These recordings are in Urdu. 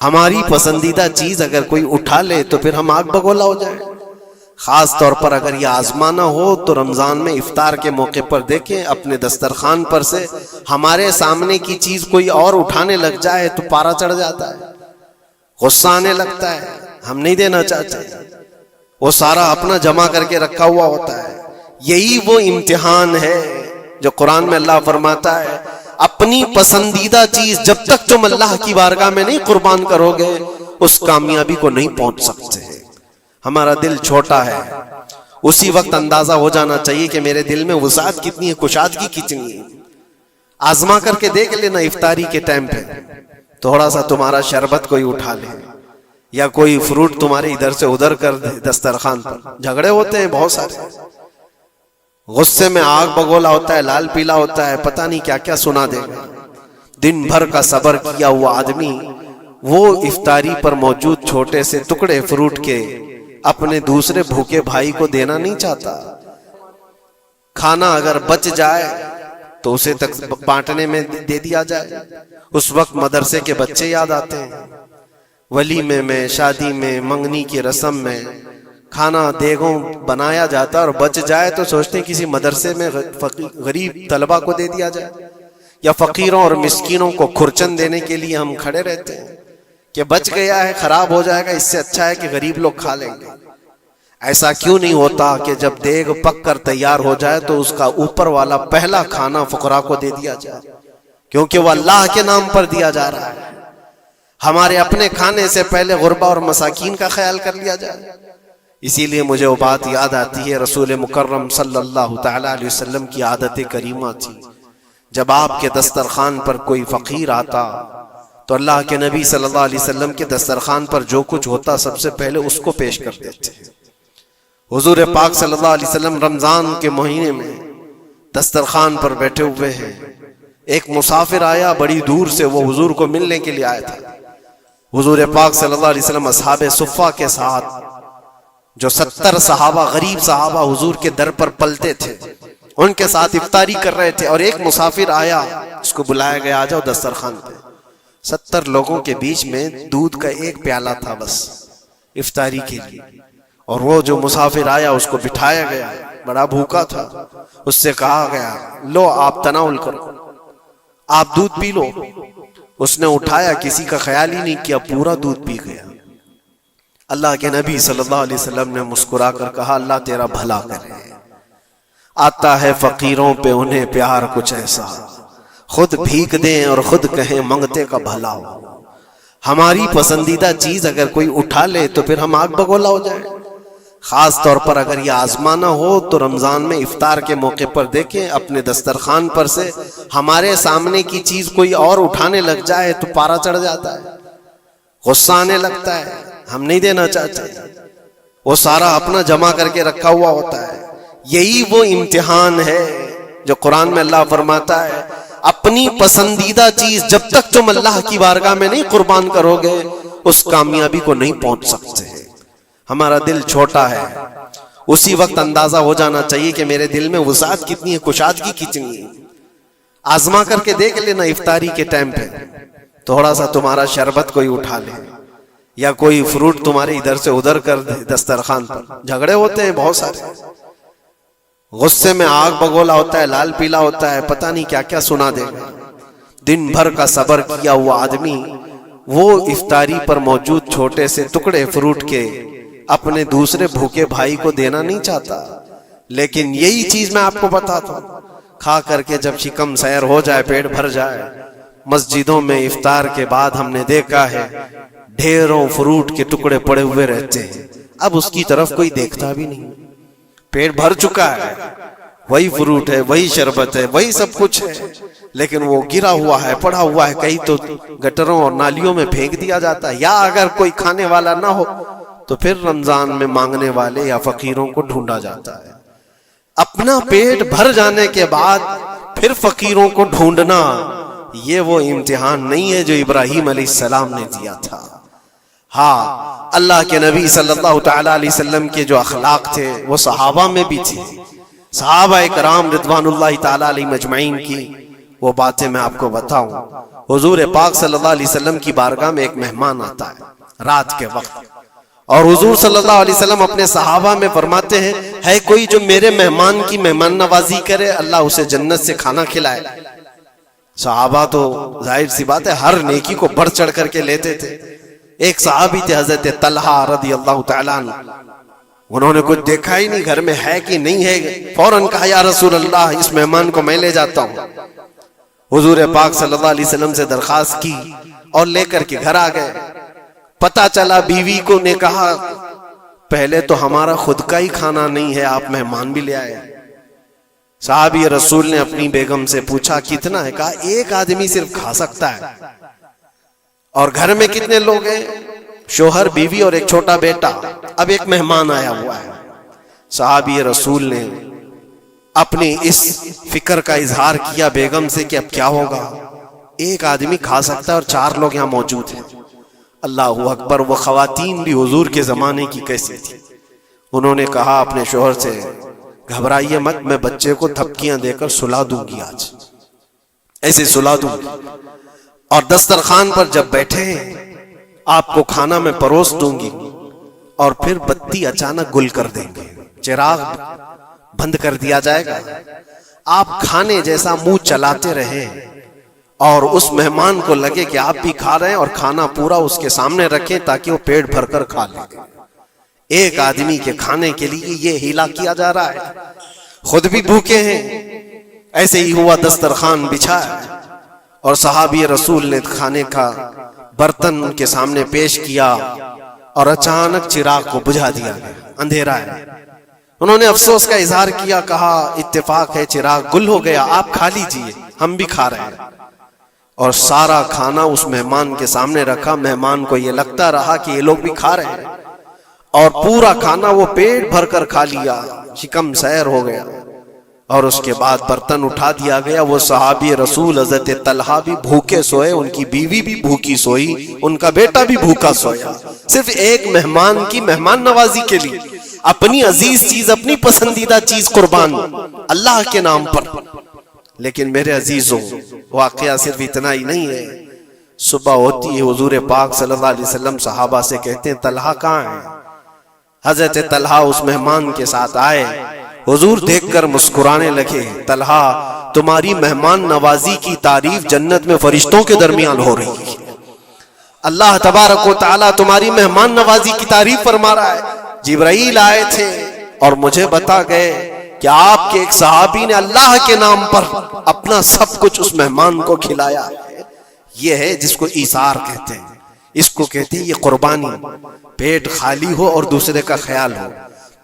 ہماری پسندیدہ چیز اگر کوئی اٹھا لے تو پھر ہم آگ بگولا ہو جائیں۔ خاص طور پر اگر یہ آزمانا ہو تو رمضان میں افطار کے موقع پر دیکھیں اپنے دسترخوان پر سے ہمارے سامنے کی چیز کوئی اور اٹھانے لگ جائے تو پارا چڑھ جاتا ہے، غصہ آنے لگتا ہے، ہم نہیں دینا چاہتے، وہ سارا اپنا جمع کر کے رکھا ہوا ہوتا ہے۔ یہی وہ امتحان ہے جو قرآن میں اللہ فرماتا ہے اپنی پسندیدہ چیز جب تک تم اللہ کی بارگاہ میں نہیں قربان کرو گے اس کامیابی کو نہیں پہنچ سکتے۔ ہمارا دل چھوٹا ہے، اسی وقت اندازہ ہو جانا چاہیے کہ میرے دل میں وسعت کتنی ہے، کشادگی کتنی ہے۔ آزما کر کے دیکھ لینا افطاری کے ٹائم پہ تھوڑا سا تمہارا شربت کوئی اٹھا لے یا کوئی فروٹ تمہارے ادھر سے ادھر کر دے دسترخوان پر۔ جھگڑے ہوتے ہیں بہت سارے، غصے میں آگ بگولا ہوتا ہے، لال پیلا ہوتا ہے، پتہ نہیں کیا کیا سنا دے گا۔ دن بھر کا صبر کیا ہوا آدمی وہ افطاری پر موجود چھوٹے سے ٹکڑے فروٹ کے اپنے دوسرے بھوکے بھائی کو دینا نہیں چاہتا۔ کھانا اگر بچ جائے تو اسے تک بانٹنے میں دے دیا جائے۔ اس وقت مدرسے کے بچے یاد آتے ہیں، ولیمے میں، شادی میں، منگنی کی رسم میں کھانا دیگوں بنایا جاتا اور بچ جائے تو سوچتے ہیں کسی مدرسے میں غریب طلبہ کو دے دیا جائے، یا فقیروں اور مسکینوں کو کھرچن دینے کے لیے ہم کھڑے رہتے ہیں کہ بچ گیا ہے، خراب ہو جائے گا، اس سے اچھا ہے کہ غریب لوگ کھا لیں گے۔ ایسا کیوں نہیں ہوتا کہ جب دیگ پک کر تیار ہو جائے تو اس کا اوپر والا پہلا کھانا فقراء کو دے دیا جائے، کیونکہ وہ اللہ کے نام پر دیا جا رہا ہے۔ ہمارے اپنے کھانے سے پہلے غربا اور مساکین کا خیال کر لیا جائے۔ اسی لیے مجھے وہ بات یاد آتی ہے، رسول مکرم صلی اللہ تعالی علیہ وسلم کی عادت کریمہ تھی، جب آپ کے دسترخوان پر کوئی فقیر آتا تو اللہ کے نبی صلی اللہ علیہ وسلم کے دسترخوان پر جو کچھ ہوتا سب سے پہلے اس کو پیش کر دیتے۔ حضور پاک صلی اللہ علیہ وسلم رمضان کے مہینے میں دسترخوان پر بیٹھے ہوئے ہیں، ایک مسافر آیا بڑی دور سے، وہ حضور کو ملنے کے لیے آیا تھا۔ حضور پاک صلی اللہ علیہ وسلم اصحاب صفہ کے ساتھ جو 70 صحابہ غریب صحابہ حضور کے در پر پلتے تھے ان کے ساتھ افطاری کر رہے تھے، اور ایک مسافر آیا، اس کو بلایا گیا، آ جاؤ دسترخوان پہ۔ 70 لوگوں کے بیچ میں دودھ کا ایک پیالہ تھا بس افطاری کے لیے، اور وہ جو مسافر آیا اس کو بٹھایا گیا، بڑا بھوکا تھا، اس سے کہا گیا لو آپ تناول کرو، آپ دودھ پی لو۔ اس نے اٹھایا، کسی کا خیال ہی نہیں کیا، پورا دودھ پی گیا۔ اللہ کے نبی صلی اللہ علیہ وسلم نے مسکرا کر کہا اللہ تیرا بھلا کرے، آتا ہے فقیروں پہ انہیں پیار کچھ ایسا، خود بھیک دیں اور خود کہیں منگتے کا بھلا ہو۔ ہماری پسندیدہ چیز اگر کوئی اٹھا لے تو پھر ہم آگ بگولا ہو جائیں۔ خاص طور پر اگر یہ آزمانا ہو تو رمضان میں افطار کے موقع پر دیکھیں اپنے دسترخوان پر سے ہمارے سامنے کی چیز کوئی اور اٹھانے لگ جائے تو پارا چڑھ جاتا ہے، غصہ آنے لگتا ہے، ہم نہیں دینا چاہتے، وہ سارا اپنا جمع کر کے رکھا ہوا ہوتا ہے۔ یہی وہ امتحان ہے جو قرآن میں اللہ فرماتا ہے اپنی پسندیدہ چیز جب تک تم اللہ کی بارگاہ میں نہیں قربان کرو گے اس کامیابی کو نہیں پہنچ سکتے۔ ہمارا دل چھوٹا ہے، اسی وقت اندازہ ہو جانا چاہیے کہ میرے دل میں وسعت کتنی ہے، کشادگی کتنی ہے۔ آزما کر کے دیکھ لینا افطاری کے ٹائم پہ تھوڑا سا تمہارا شربت کوئی اٹھا لے یا کوئی فروٹ تمہارے ادھر سے ادھر کر دے دسترخوان پر۔ جھگڑے ہوتے ہیں بہت سارے، غصے میں آگ بگولا ہوتا ہے، لال پیلا ہوتا ہے، پتہ نہیں کیا کیا سنا دے گا۔ دن بھر کا صبر کیا ہوا آدمی وہ افطاری پر موجود چھوٹے سے ٹکڑے فروٹ کے اپنے دوسرے بھوکے بھائی کو دینا نہیں چاہتا، لیکن یہی چیز میں آپ کو بتاتا ہوں، کھا کر کے جب شکم سیر ہو جائے، پیٹ بھر جائے، مسجدوں میں افطار کے بعد ہم نے دیکھا ہے ڈھیروں فروٹ کے ٹکڑے پڑے ہوئے رہتے ہیں، اب اس کی طرف کوئی دیکھتا بھی نہیں، پیٹ بھر چکا ہے، وہی فروٹ ہے، وہی شربت ہے، وہی سب کچھ ہے، لیکن وہ گرا ہوا ہے، پڑا ہوا ہے، کہیں تو گٹروں اور نالیوں میں پھینک دیا جاتا ہے، یا اگر کوئی کھانے والا نہ ہو تو پھر رمضان میں مانگنے والے یا فقیروں کو ڈھونڈا جاتا ہے۔ اپنا پیٹ بھر جانے کے بعد پھر فقیروں کو ڈھونڈنا، یہ وہ امتحان نہیں ہے جو ابراہیم علیہ السلام نے دیا تھا۔ ہاں، اللہ کے نبی صلی اللہ تعالی علیہ وسلم کے جو اخلاق تھے وہ صحابہ میں بھی تھے، صحابہ کرام رضوان اللہ تعالی علیہ مجمعین کی وہ باتیں میں آپ کو بتاؤں۔ حضور پاک صلی اللہ علیہ وسلم کی بارگاہ میں ایک مہمان آتا ہے رات کے وقت، اور حضور صلی اللہ علیہ وسلم اپنے صحابہ میں فرماتے ہیں ہے کوئی جو میرے مہمان کی مہمان نوازی کرے اللہ اسے جنت سے کھانا کھلائے۔ صحابہ تو ظاہر سی بات ہے ہر نیکی کو بڑھ چڑھ کر کے لیتے تھے۔ ایک صحابی تھے حضرت طلحہ رضی اللہ تعالیٰ عنہ، انہوں نے کچھ دیکھا ہی نہیں گھر میں ہے کہ نہیں ہے، فوراً کہا یا رسول اللہ اس مہمان کو میں لے جاتا ہوں۔ حضور پاک صلی اللہ علیہ وسلم سے درخواست کی اور لے کر کے گھر آ گئے۔ پتا چلا بیوی کو نے کہا پہلے تو ہمارا خود کا ہی کھانا نہیں ہے، آپ مہمان بھی لے آئے۔ صحابی رسول نے اپنی بیگم سے پوچھا کتنا ہے؟ کہا ایک آدمی صرف کھا سکتا ہے۔ اور گھر میں کتنے لوگ ہیں؟ شوہر، بیوی اور ایک چھوٹا بیٹا۔ اب ایک مہمان آیا ہوا ہے۔ صحابی رسول نے اپنی اس فکر کا اظہار کیا بیگم سے کہ اب کیا ہوگا، ایک آدمی کھا سکتا ہے اور 4 لوگ یہاں موجود ہیں۔ اللہ اکبر، وہ خواتین بھی حضور کے زمانے کی کیسی تھی۔ انہوں نے کہا اپنے شوہر سے گھبرائیے مت، میں بچے کو تھپکیاں دے کر سلا دوں گی، آج ایسے سلا دوں گی، اور دسترخوان پر جب بیٹھے آپ کو کھانا میں پروس دوں گی، اور پھر بتی اچانک گل کر دیں گے، چراغ بند کر دیا جائے گا، آپ کھانے جیسا منہ چلاتے رہیں اور اس مہمان کو لگے کہ آپ بھی کھا رہے ہیں، اور کھانا پورا اس کے سامنے رکھیں تاکہ وہ پیٹ بھر کر کھا لے۔ ایک آدمی کے کھانے کے لیے یہ ہیلا کیا جا رہا ہے، خود بھی بھوکے ہیں۔ ایسے ہی ہوا، دسترخوان بچھا ہے اور صحابی رسول نے کھانے کا برتن ان کے سامنے پیش کیا اور اچانک چراغ کو بجھا دیا گیا، اندھیرا ہے۔ انہوں نے افسوس کا اظہار کیا، کہا اتفاق ہے چراغ گل ہو گیا، آپ کھا لیجئے، ہم بھی کھا رہے ہیں۔ اور سارا کھانا اس مہمان کے سامنے رکھا۔ مہمان کو یہ لگتا رہا کہ یہ لوگ بھی کھا رہے ہیں، اور پورا کھانا وہ پیٹ بھر کر کھا لیا، شکم سیر ہو گیا۔ اور اس کے بعد برتن اٹھا دیا گیا۔ وہ صحابی رسول حضرت طلحہ بھی بھوکے سوئے، ان کی بیوی بھی بھوکی سوئی، ان کا بیٹا بھی بھوکا سویا، صرف ایک مہمان کی مہمان نوازی کے لیے، اپنی عزیز چیز، اپنی پسندیدہ چیز قربان اللہ کے نام پر۔ لیکن میرے عزیزوں، واقعہ صرف اتنا ہی نہیں ہے۔ صبح ہوتی ہے، حضور پاک صلی اللہ علیہ وسلم صحابہ سے کہتے ہیں طلحہ کہاں ہے؟ حضرت طلحہ اس مہمان کے ساتھ آئے، حضور دیکھ کر مسکرانے لگے، طلحہ تمہاری مہمان نوازی کی تعریف جنت میں فرشتوں کے درمیان ہو رہی ہے، اللہ تبارک و تعالیٰ تمہاری مہمان نوازی کی تعریف فرما رہا ہے۔ جبرائیل آئے تھے اور مجھے بتا گئے کہ آپ کے ایک صحابی نے اللہ کے نام پر اپنا سب کچھ اس مہمان کو کھلایا ہے۔ یہ ہے جس کو ایثار کہتے ہیں، اس کو کہتے ہیں یہ قربانی۔ پیٹ خالی ہو اور دوسرے کا خیال ہو،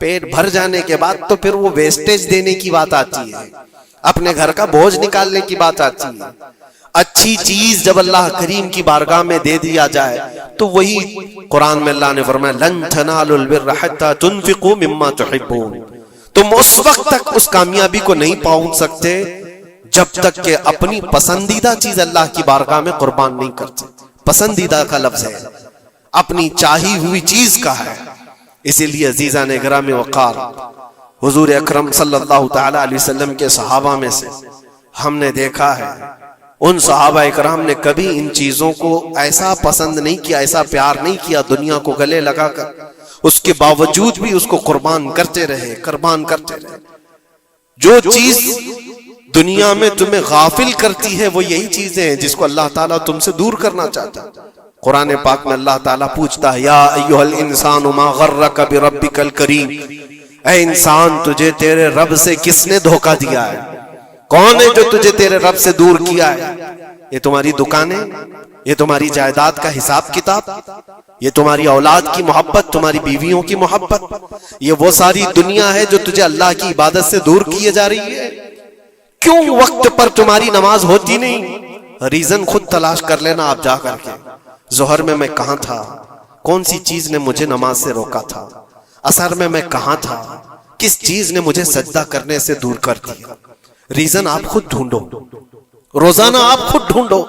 پیٹ بھر جانے کے بعد تو پھر وہ ویسٹیج دینے کی بات آتی ہے، اپنے گھر کا بوجھ نکالنے کی بات آتی ہے۔ اچھی چیز جب اللہ کریم کی بارگاہ میں دے دیا جائے تو وہی قرآن میں اللہ نے فرمایا لن تنالوا البر حتى تنفقوا مما تحبون، تم اس وقت تک اس کامیابی کو نہیں پہنچ سکتے جب تک کہ اپنی پسندیدہ چیز اللہ کی بارگاہ میں قربان نہیں کرتے۔ پسندیدہ کا لفظ ہے، اپنی چاہی ہوئی چیز کا ہے۔ اسی لیے عزیزان گرامی وقار، حضور اکرم صلی اللہ تعالی علیہ وسلم کے صحابہ میں سے ہم نے دیکھا ہے، ان صحابہ اکرام نے کبھی ان چیزوں کو ایسا پسند نہیں کیا، ایسا پیار نہیں کیا دنیا کو گلے لگا کر، اس کے باوجود بھی اس کو قربان کرتے رہے، قربان کرتے رہے۔ جو چیز دنیا میں تمہیں غافل کرتی ہے وہ یہی چیزیں ہیں جس کو اللہ تعالیٰ تم سے دور کرنا چاہتا ہے۔ قرآن پاک میں اللہ تعالیٰ پوچھتا ہے یا ایھا الانسان ما غرک بربک الکریم، اے انسان تجھے تیرے رب سے کس نے دھوکہ دیا ہے؟ کون ہے جو تجھے تیرے رب سے دور کیا ہے؟ یہ تمہاری دکانیں، یہ تمہاری جائیداد کا حساب کتاب، یہ تمہاری اولاد کی محبت، تمہاری بیویوں کی محبت، یہ وہ ساری دنیا ہے جو تجھے اللہ کی عبادت سے دور کیے جا رہی ہے؟ کیوں وقت پر تمہاری نماز ہوتی نہیں؟ ریزن خود تلاش کر لینا آپ جا کر کے، ظہر میں میں کہاں تھا، کون سی چیز نے مجھے نماز سے روکا تھا، عصر میں میں کہاں تھا، کس چیز نے مجھے سجدہ کرنے سے دور کر دیا؟ ریزن آپ خود ڈھونڈو، روزانہ آپ خود ڈھونڈو۔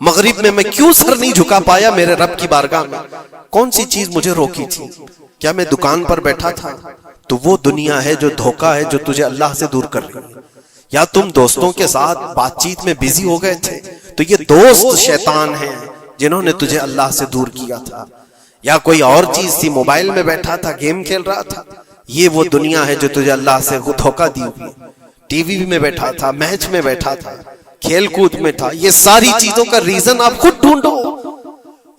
مغرب میں میں کیوں سر نہیں جھکا پایا میرے رب کی بارگاہ میں؟ کون سی چیز مجھے روکی تھی؟ کیا میں دکان پر بیٹھا تھا؟ تو وہ دنیا ہے جو دھوکہ ہے جو تجھے اللہ سے دور کر رہی ہے۔ یا تم دوستوں کے ساتھ بات چیت میں بزی ہو گئے تھے تو یہ دوست شیطان ہیں جنہوں نے تجھے اللہ سے دور کیا تھا. یا کوئی اور چیز تھی، موبائل میں بیٹھا تھا، گیم کھیل رہا تھا. یہ وہ دنیا ہے جو تجھے اللہ سے دھوکہ دی ہوئی. ٹی وی میں بیٹھا تھا، میچ میں بیٹھا تھا، کھیل کود میں تھا. یہ ساری چیزوں کا ریزن آپ خود ڈھونڈو.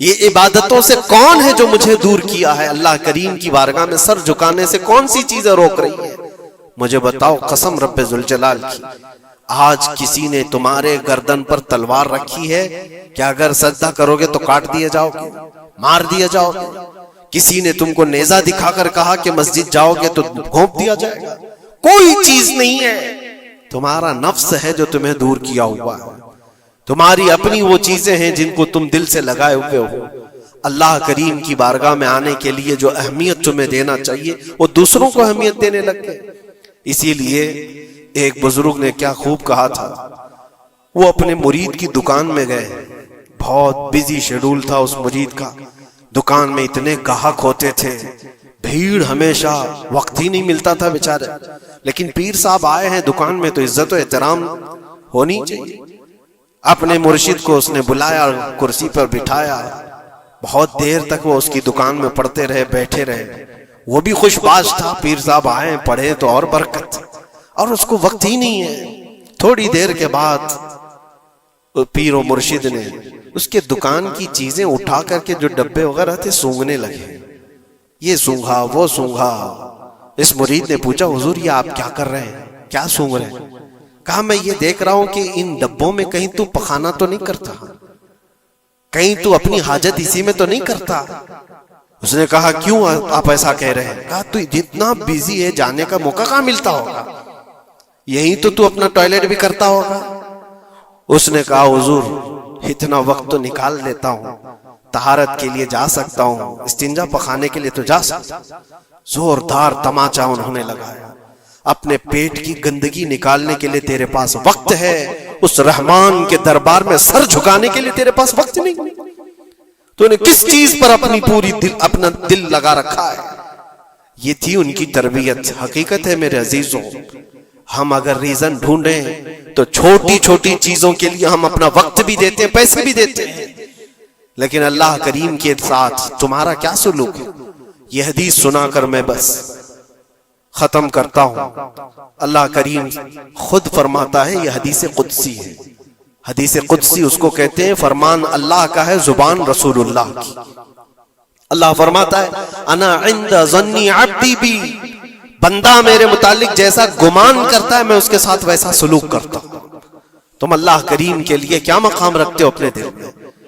یہ عبادتوں سے کون ہے جو مجھے دور کیا ہے؟ اللہ کریم کی بارگاہ میں سر جھکانے سے کون سی چیزیں روک رہی ہیں؟ مجھے بتاؤ قسم رب ذوالجلال کی. آج کسی نے تمہارے گردن پر تلوار رکھی ہے کہ اگر سجدہ کرو گے تو کاٹ دیے جاؤ گے، مار دیا جاؤ گے. کسی نے تم کو نیزہ دکھا کر کہا کہ مسجد جاؤ گے تو گھونپ دیا جائے گا. کوئی چیز نہیں ہے. تمہارا نفس ہے جو تمہیں دور کیا ہوا ہے. تمہاری اپنی وہ چیزیں ہیں جن کو تم دل سے لگائے ہوئے ہو. اللہ کریم کی بارگاہ میں آنے کے لیے جو اہمیت تمہیں دینا چاہیے وہ دوسروں کو اہمیت دینے لگ گئے. اسی لیے ایک بزرگ نے کیا خوب کہا تھا. وہ اپنے مرید کی دکان میں گئے. بہت بزی شیڈول تھا اس مرید کا. دکان میں اتنے گاہک ہوتے تھے، بھیڑ ہمیشہ، وقت ہی نہیں ملتا تھا بیچارے. لیکن پیر صاحب آئے ہیں دکان میں تو عزت و احترام ہونی چاہیے. اپنے مرشد کو اس نے بلایا، کرسی پر بٹھایا. بہت دیر تک وہ اس کی دکان میں پڑھتے رہے، بیٹھے رہے. وہ بھی خوش باش تھا، پیر صاحب آئے پڑھے تو اور برکت، اور اس کو وقت ہی نہیں ہے. تھوڑی دیر کے بعد پیر و مرشد نے اس کے دکان کی چیزیں اٹھا کر کے جو ڈبے وغیرہ تھے سونگنے لگے. یہ سونگا وہ سونگا. اس مرید نے پوچھا حضور یہ آپ کیا کر رہے ہیں، کیا سونگ رہے ہیں؟ کہا میں یہ دیکھ رہا ہوں کہ ان ڈبوں میں کہیں تو پخانہ تو نہیں کرتا، کہیں تو اپنی حاجت اسی میں تو نہیں کرتا. اس نے کہا کیوں آپ ایسا کہہ رہے ہیں؟ کہا تو جتنا بیزی ہے جانے کا موقع کہاں ملتا ہوگا، یہی تو اپنا ٹوائلٹ بھی کرتا ہوگا. اس نے کہا حضور اتنا وقت تو نکال لیتا ہوں، طہارت کے لیے جا سکتا ہوں، استنجا پخانے کے لیے تو جا سکتا ہوں. زوردار تماچا انہوں نے لگایا. اپنے پیٹ کی گندگی نکالنے کے لیے تیرے پاس وقت ہے، اس رحمان کے دربار میں سر جھکانے کے لیے تیرے پاس وقت نہیں. تو نے کس چیز پر اپنا دل لگا رکھا ہے؟ یہ تھی ان کی تربیت. حقیقت ہے میرے عزیزوں، ہم اگر ریزن ڈھونڈیں تو چھوٹی چھوٹی چیزوں کے لیے ہم اپنا وقت بھی دیتے ہیں، پیسے بھی دیتے ہیں. لیکن اللہ کریم کے ساتھ تمہارا کیا سلوک ہے؟ یہ حدیث سنا کر میں بس ختم کرتا ہوں. اللہ کریم خود فرماتا ہے، یہ حدیث قدسی ہے. حدیث قدسی اس کو کہتے ہیں فرمان اللہ کا ہے، زبان رسول اللہ کی. اللہ فرماتا ہے انا عند ظنی عبدی بی، بندہ میرے متعلق جیسا گمان کرتا ہے میں اس کے ساتھ ویسا سلوک کرتا ہوں. تم اللہ کریم کے لیے کیا مقام رکھتے ہو اپنے دل میں؟